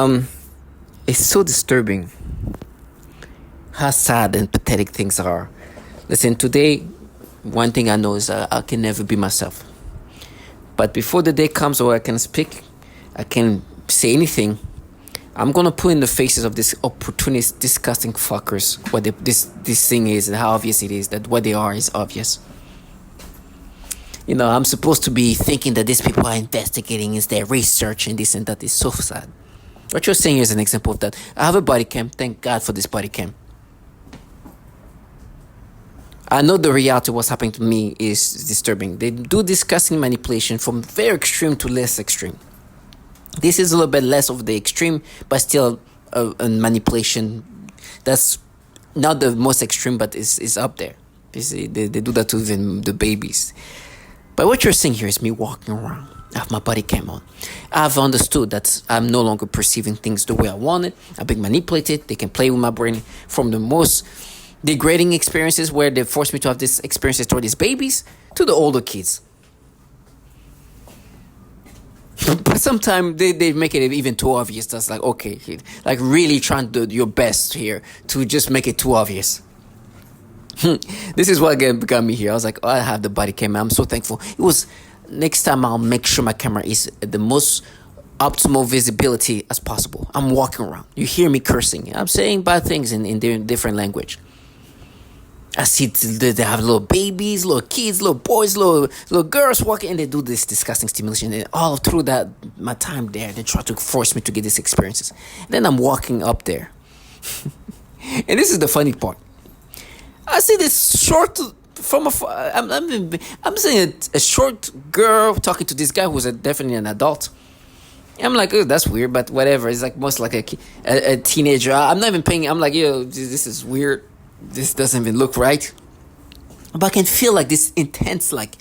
Um, it's so disturbing how sad and pathetic things are. Listen, today, one thing I know is I can never be myself. But before the day comes where I can speak, I can say anything, I'm gonna put in the faces of these opportunist, disgusting fuckers what this thing is and how obvious it is that what they are is obvious. I'm supposed to be thinking that these people are investigating, is their research and this and that is so sad. What you're saying is an example of that. I have a body cam. Thank God for this body cam. I know the reality of what's happening to me is disturbing. They do disgusting manipulation from very extreme to less extreme. This is a little bit less of the extreme, but still a manipulation that's not the most extreme, but is up there. They do that to even the babies. But what you're saying here is me walking around. I have my body cam on. I've understood that I'm no longer perceiving things the way I want it. I've been manipulated. They can play with my brain from the most degrading experiences where they force me to have these experiences toward these babies to the older kids. But sometimes they make it even too obvious. That's like, okay, like really trying to do your best here to just make it too obvious. This is what got me here. I was like, I have the body camera. I'm so thankful. It was, next time I'll make sure my camera is the most optimal visibility as possible. I'm walking around. You hear me cursing. I'm saying bad things in different language. I see they have little babies, little kids, little boys, little girls walking, and they do this disgusting stimulation. And all through that, my time there, they try to force me to get these experiences. Then I'm walking up there. And this is the funny part. I see this short, I'm seeing a short girl talking to this guy who's definitely an adult. I'm like, oh, that's weird, but whatever. It's like most like a teenager. I'm not even paying. I'm like, yo, this is weird. This doesn't even look right. But I can feel like this intense like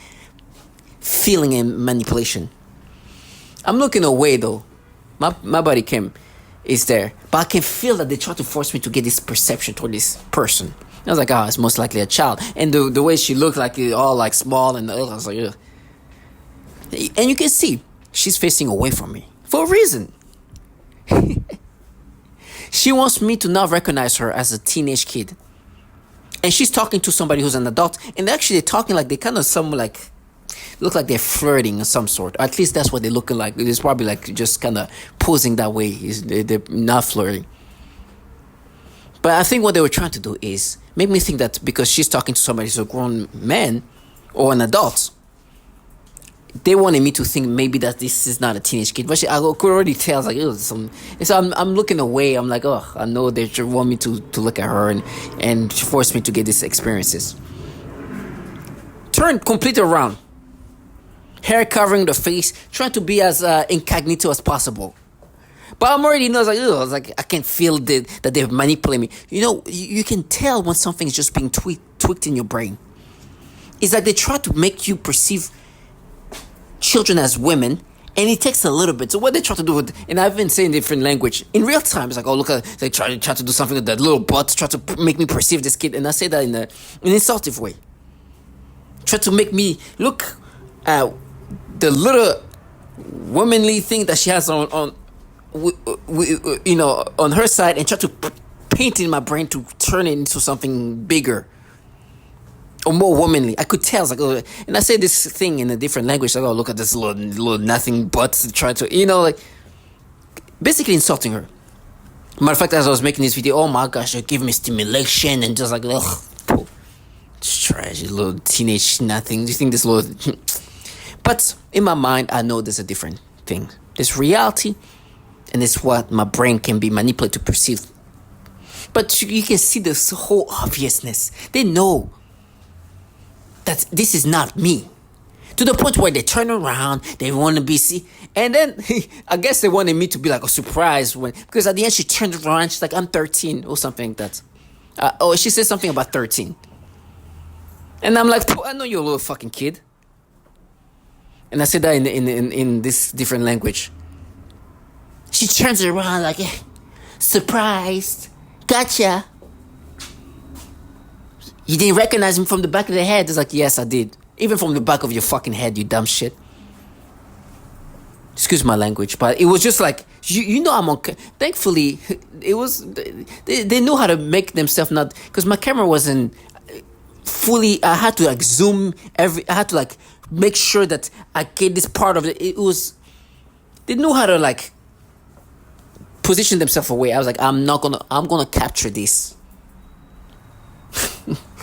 feeling and manipulation. I'm looking away though. My body cam is there, but I can feel that they try to force me to get this perception toward this person. I was like, oh, it's most likely a child. And the way she looked like all like small and I was like, ugh. And you can see she's facing away from me for a reason. She wants me to not recognize her as a teenage kid. And she's talking to somebody who's an adult. And actually they're talking like they kind of look like they're flirting of some sort. Or at least that's what they're looking like. It's probably like just kind of posing that way. They're not flirting. But I think what they were trying to do is make me think that because she's talking to somebody who's a grown man or an adult, they wanted me to think maybe that this is not a teenage kid. But I could already tell. I was like, ew, so I'm looking away. I'm like, oh, I know they want me to look at her and force me to get these experiences. Turn completely around. Hair covering the face, trying to be as incognito as possible. But I'm already know. I was like, I can feel that they're manipulating me. You can tell when something is just being tweaked in your brain. It's like they try to make you perceive children as women, and it takes a little bit. So what they try to do, and I've been saying different language in real time. It's like, oh, look at they try to do something with that little butt, try to make me perceive this kid, and I say that in an insultive way. Try to make me look at the little womanly thing that she has on her side, and try to paint it in my brain to turn it into something bigger or more womanly. I could tell. It's like, oh, and I say this thing in a different language. Like, oh, look at this little nothing but to try to, like basically insulting her. Matter of fact, as I was making this video, oh my gosh, you're giving me stimulation and just like, ugh, it's trash, you little teenage nothing. Do you think this little? But in my mind, I know there's a different thing. There's reality, and it's what my brain can be manipulated to perceive. But you can see this whole obviousness. They know that this is not me. To the point where they turn around, they want to be see, and then I guess they wanted me to be like a surprise because at the end she turned around, she's like, I'm 13 or something like that. She said something about 13. And I'm like, I know you're a little fucking kid. And I said that in this different language. She turns around like, surprised, gotcha. You didn't recognize him from the back of the head. It's like, yes, I did. Even from the back of your fucking head, you dumb shit. Excuse my language, but it was just like You know I'm okay. Thankfully, it was they knew how to make themselves not, because my camera wasn't fully. I had to like zoom I had to like make sure that I get this part of it. It was, they knew how to like position themselves away. I was like, I'm gonna capture this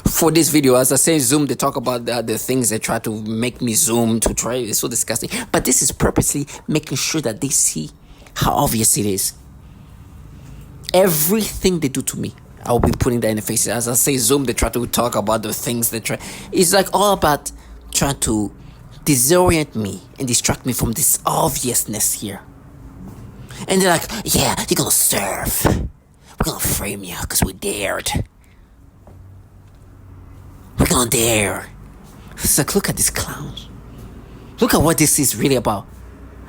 for this video. As I say zoom, they talk about the things they try to make me zoom to try. It's so disgusting. But this is purposely making sure that they see how obvious it is. Everything they do to me, I'll be putting that in the faces. As I say zoom, they try to talk about the things they try. It's like all about trying to disorient me and distract me from this obviousness here. And they're like, yeah, you're gonna serve. We're gonna frame you because we dared. We're gonna dare. It's like, look at these clowns. Look at what this is really about.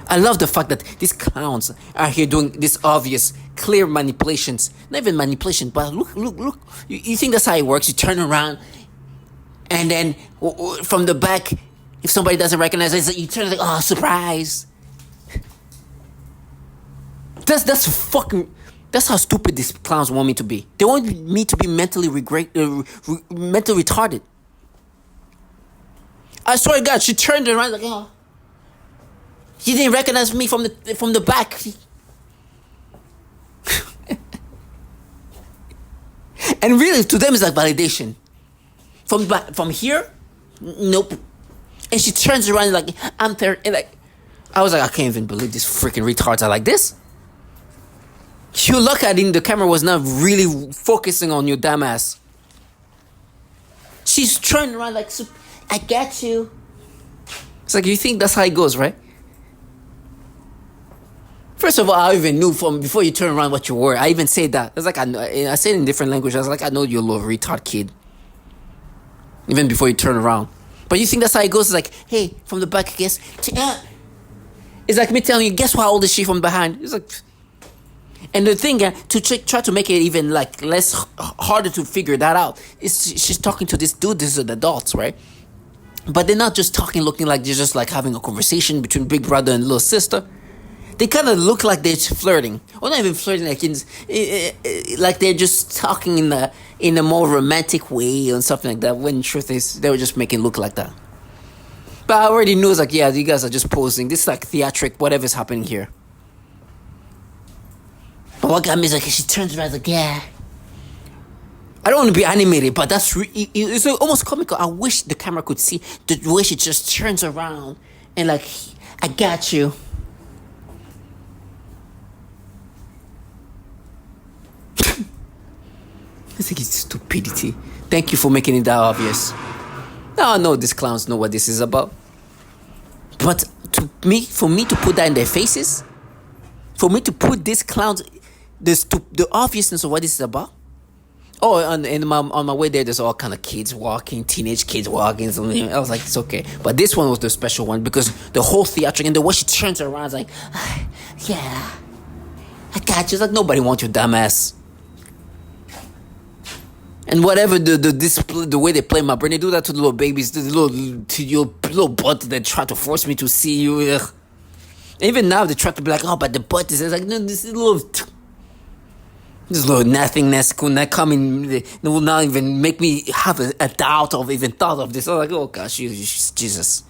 I love the fact that these clowns are here doing this obvious, clear manipulations. Not even manipulation, but look. You think that's how it works? You turn around, and then from the back, if somebody doesn't recognize it, you turn like, oh, surprise. That's how stupid these clowns want me to be. They want me to be mentally mentally retarded. I swear to God, she turned around like, oh. He didn't recognize me from the back. And really, to them, it's like validation. From here, nope. And she turns around like, I'm there, and like, I was like, I can't even believe these freaking retards are like this. You look at it, the camera was not really focusing on your damn ass. She's turning around like, I got you. It's like, you think that's how it goes, right? First of all, I even knew from before you turn around what you were. I even said that. It's like, I said it in different language. I was like, I know you're a little retard kid. Even before you turn around. But you think that's how it goes? It's like, hey, from the back, guess. It's like me telling you, guess how old is she from behind? It's like, and the thing to try to make it even like less harder to figure that out is she's talking to this dude. These are the adults, right? But they're not just talking, looking like they're just like having a conversation between big brother and little sister. They kind of look like they're flirting, or not even flirting, like they're just talking in a more romantic way or something like that. When truth is, they were just making it look like that. But I already knew, it's like, yeah, you guys are just posing. This is like theatric, whatever's happening here. But what got me is like, she turns around like, yeah. I don't want to be animated, but it's almost comical. I wish the camera could see the way she just turns around and like, I got you. I think it's stupidity. Thank you for making it that obvious. Now I know these clowns know what this is about. But for me to put that in their faces, for me to put these clowns, the obviousness of what this is about. Oh, on my way there, there's all kind of kids walking, teenage kids walking. Something. I was like, it's okay. But this one was the special one because the whole theatric and the way she turns around is like, yeah, I got you. It's like, nobody wants your dumbass. And whatever the way they play my brain, they do that to the little babies, to your little butt that try to force me to see you. Ugh. Even now they try to be like, oh, but the butt is like, no, this little nothingness could not come in. They will not even make me have a doubt of even thought of this. I'm like, oh gosh, Jesus.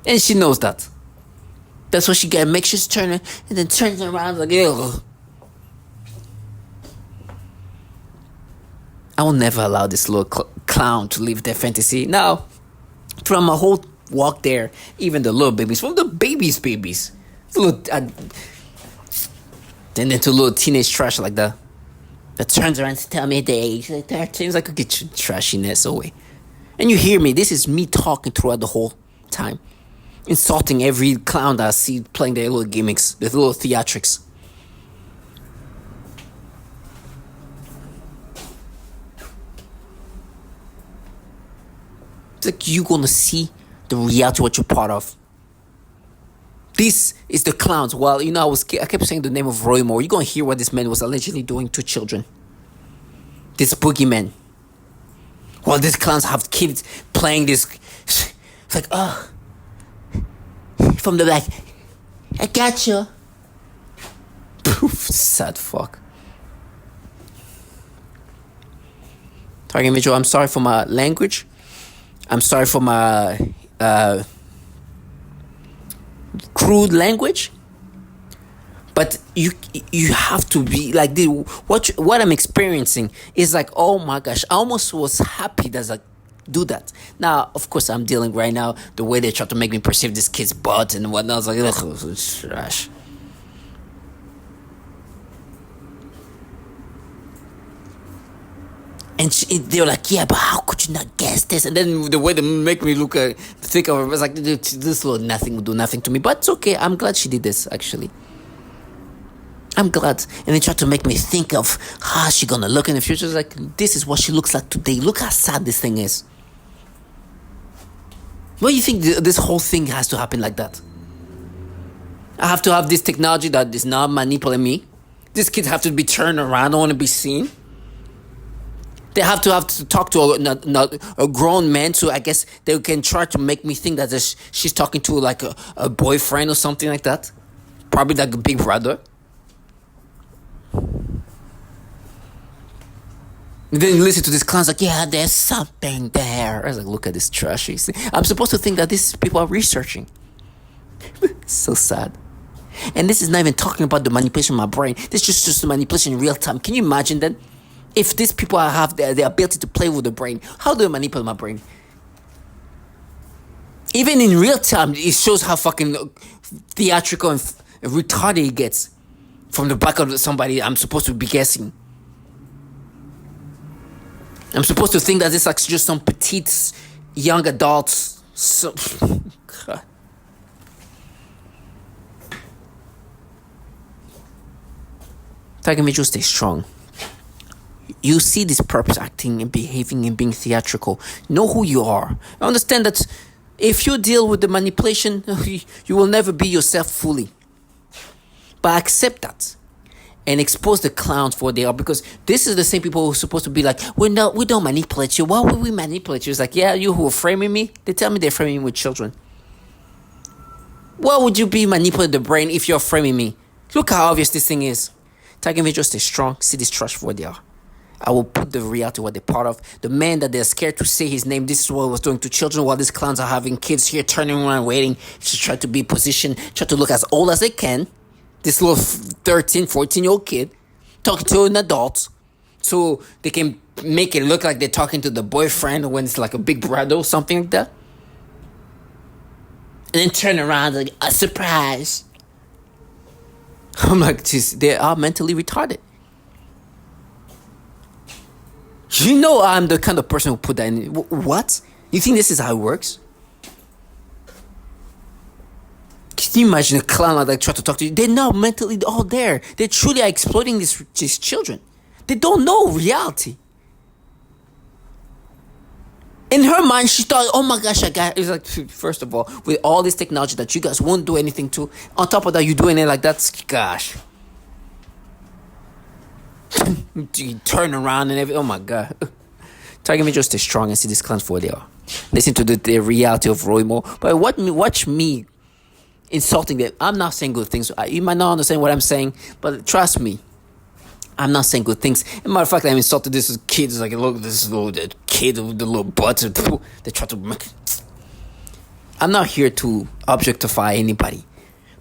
And she knows that. That's what she got. Makes she's turning and then turns around like, ugh. I will never allow this little clown to live their fantasy. Now, from my whole walk there, even the little babies, from the babies, little, and then to little teenage trash like that turns around to tell me the age, like 13. It's like, get your trashiness away. And you hear me. This is me talking throughout the whole time, insulting every clown that I see playing their little gimmicks, their little theatrics. It's like, you're gonna see the reality of what you're part of. This is the clowns. Well, I kept saying the name of Roy Moore. You're gonna hear what this man was allegedly doing to children. This boogeyman. Well, these clowns have kids playing this. It's like, from the back, I got you. Sad fuck. Target Mitchell, I'm sorry for my language. I'm sorry for my crude language. But you have to be like what I'm experiencing is like, oh my gosh, I almost was happy that I do that. Now, of course, I'm dealing right now the way they try to make me perceive this kid's butt and whatnot. I was like, ugh, it's trash. And they were like, yeah, but how could you not guess this? And then the way they make me think of it was like, this little nothing will do nothing to me. But it's okay. I'm glad she did this, actually. I'm glad. And they tried to make me think of how she gonna look in the future. It's like, this is what she looks like today. Look how sad this thing is. Why do you think this whole thing has to happen like that? I have to have this technology that is not manipulating me. These kids have to be turned around. I don't want to be seen. They have to talk to a grown man, so I guess they can try to make me think that she's talking to like a boyfriend or something like that. Probably like a big brother. And then you listen to this clowns like, yeah, there's something there. I was like, look at this trash. I'm supposed to think that these people are researching. So sad. And this is not even talking about the manipulation of my brain. This is just the manipulation in real time. Can you imagine that? If these people have the ability to play with the brain, how do they manipulate my brain? Even in real time, it shows how fucking theatrical and retarded it gets from the back of somebody I'm supposed to be guessing. I'm supposed to think that it's like just some petite young adults. So, God. Tiger Mitchell, stay strong. You see this purpose acting and behaving and being theatrical. Know who you are. Understand that if you deal with the manipulation, you will never be yourself fully. But accept that and expose the clowns for what they are, because this is the same people who are supposed to be like, we don't manipulate you. Why would we manipulate you? It's like, yeah, you who are framing me, they tell me they're framing me with children. Why would you be manipulating the brain if you're framing me? Look how obvious this thing is. Target me, just stay strong. See this trash for what they are. I will put the reality what they're part of. The man that they're scared to say his name, this is what I was doing to children while these clowns are having kids here turning around waiting to try to be positioned, try to look as old as they can. This little 13, 14-year-old kid talking to an adult so they can make it look like they're talking to the boyfriend when it's like a big brother or something like that. And then turn around like, a surprise. I'm like, geez, they are mentally retarded. You know I'm the kind of person who put that in. What? You think this is how it works? Can you imagine a clown like try to talk to you? They're not mentally all there. They truly are exploiting these children. They don't know reality. In her mind, she thought, oh my gosh, it's like, first of all, with all this technology that you guys won't do anything to, on top of that, you're doing it like that, gosh. You turn around and everything. Oh my God. Target me, just stay strong and see these clowns for what they are. Listen to the reality of Roy Moore. But watch me insulting them. I'm not saying good things. You might not understand what I'm saying, but trust me, I'm not saying good things. As a matter of fact, I'm insulting this kid. It's like, look, this little kid with the little butt. They try to make. I'm not here to objectify anybody.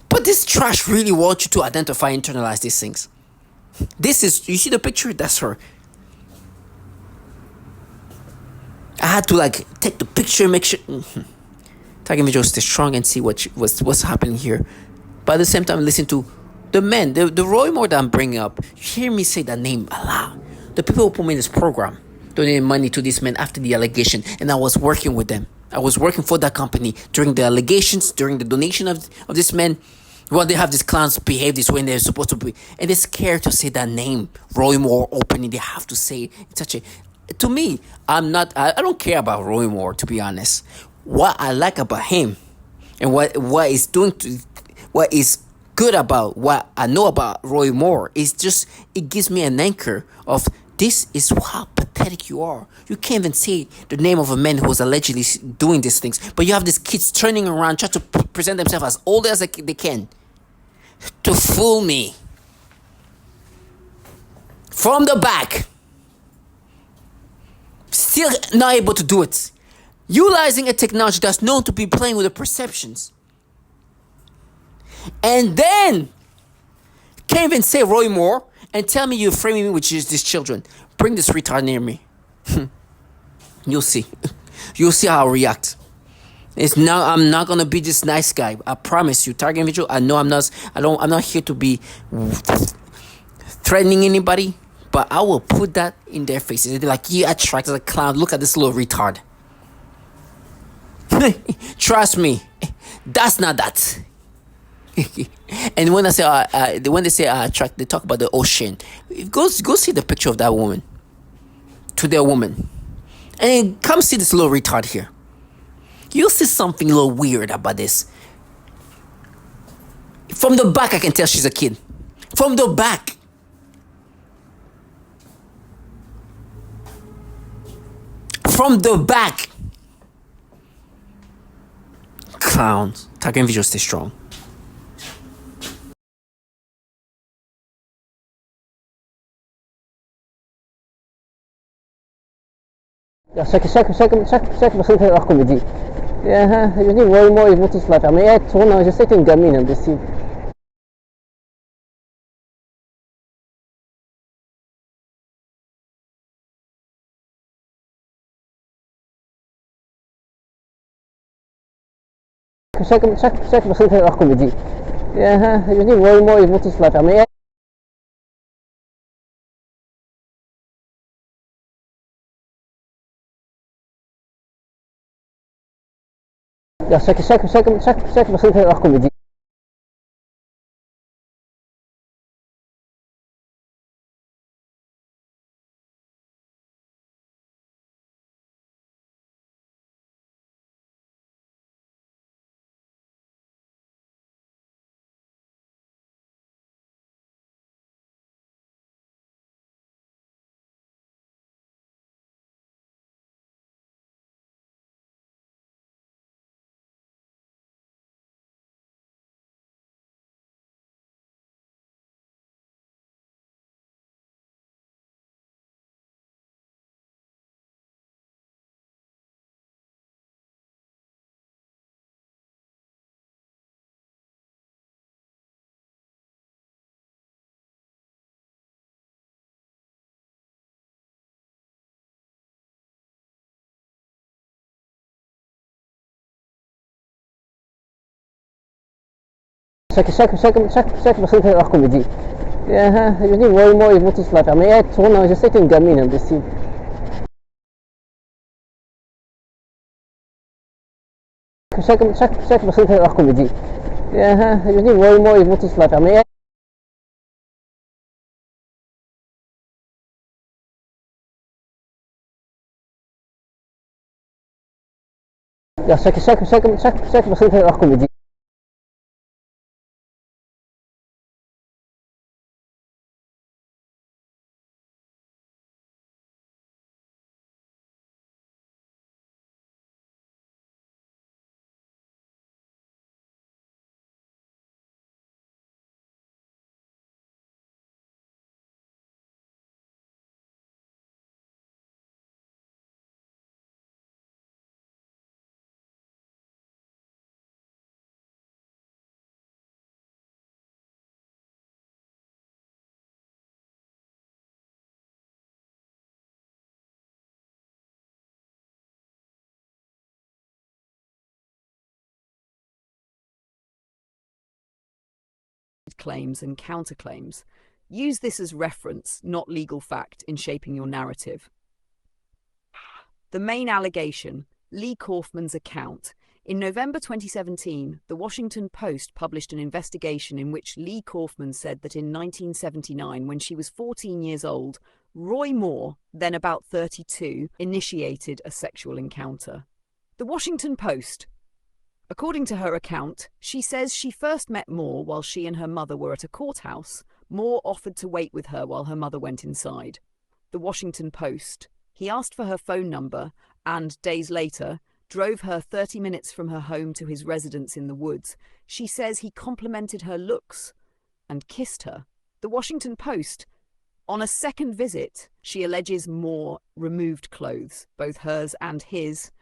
But this trash really wants you to identify and internalize these things. This is, you see the picture? That's her. I had to like take the picture, make sure. Target me, just stay strong and see what's happening here. But at the same time, listen to the men, the Roy Moore that I'm bringing up. You hear me say that name a lot. The people who put me in this program donated money to these men after the allegation, and I was working with them. I was working for that company during the allegations, during the donation of this man. Well, they have these clowns behave this way and they're supposed to be, and they're scared to say that name, Roy Moore, openly. They have to say it in such a. To me, I don't care about Roy Moore, to be honest. What I like about him, and what is good about what I know about Roy Moore is just, it gives me an anchor of this is how pathetic you are. You can't even say the name of a man who was allegedly doing these things, but you have these kids turning around, trying to present themselves as old as they can to fool me. from the back. Still not able to do it. Utilizing a technology that's known to be playing with the perceptions. And then can't even say Roy Moore and tell me you're framing me with these children. Bring this retard near me. You'll see. You'll see how I'll react. I'm not gonna be this nice guy. I promise you. Target individual. I know I'm not here to be threatening anybody, but I will put that in their faces. They'll be like, you attracted a clown. Look at this little retard. Trust me, that's not that. And when they say attract, they talk about the ocean. Go see the picture of that woman. To their woman, and come see this little retard here. You'll see something a little weird about this. From the back, I can tell she's a kid. From the back. From the back. Clowns. Target individual, stay strong. Ja, chaque personne fait leur comédie. Je dis, moi, ils vont tous la faire. Mais tourne, je sais que t'es une gamine, imbécile. Chaque personne fait leur comédie. Je dis, moi, ils vont tous la faire. Mais chaque personne fait leur comédie. Chaque personne fait leur comédie. Je dis, moi, ils vont tous la faire. Mais tourne, je sais que t'es une gamine, imbécile. Chaque personne fait leur comédie. Je dis, moi, ils vont tous la faire. Mais chaque personne fait leur comédie. Claims and counterclaims. Use this as reference, not legal fact, in shaping your narrative. The main allegation, Lee Kaufman's account. In November 2017, The Washington Post published an investigation in which Lee Kaufman said that in 1979, when she was 14 years old, Roy Moore, then about 32, initiated a sexual encounter. The Washington Post. According to her account, she says she first met Moore while she and her mother were at a courthouse. Moore offered to wait with her while her mother went inside. The Washington Post. He asked for her phone number and, days later, drove her 30 minutes from her home to his residence in the woods. She says he complimented her looks and kissed her. The Washington Post. On a second visit, she alleges Moore removed clothes, both hers and his,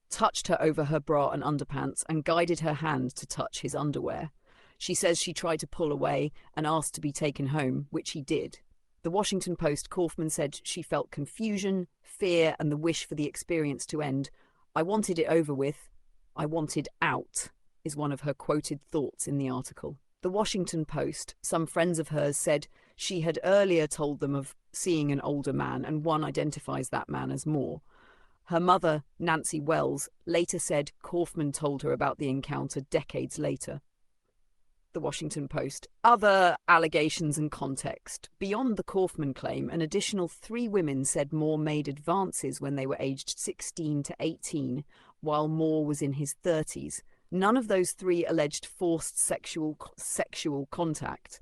touched her over her bra and underpants, and guided her hand to touch his underwear. She says she tried to pull away and asked to be taken home, which he did. The Washington Post, Kaufman said she felt confusion, fear, and the wish for the experience to end. "I wanted it over with. I wanted out," is one of her quoted thoughts in the article. The Washington Post, some friends of hers said she had earlier told them of seeing an older man, and one identifies that man as Moore. Her mother, Nancy Wells, later said Kaufman told her about the encounter decades later. The Washington Post. Other allegations and context. Beyond the Kaufman claim, an additional 3 women said Moore made advances when they were aged 16 to 18, while Moore was in his 30s. None of those 3 alleged forced sexual contact.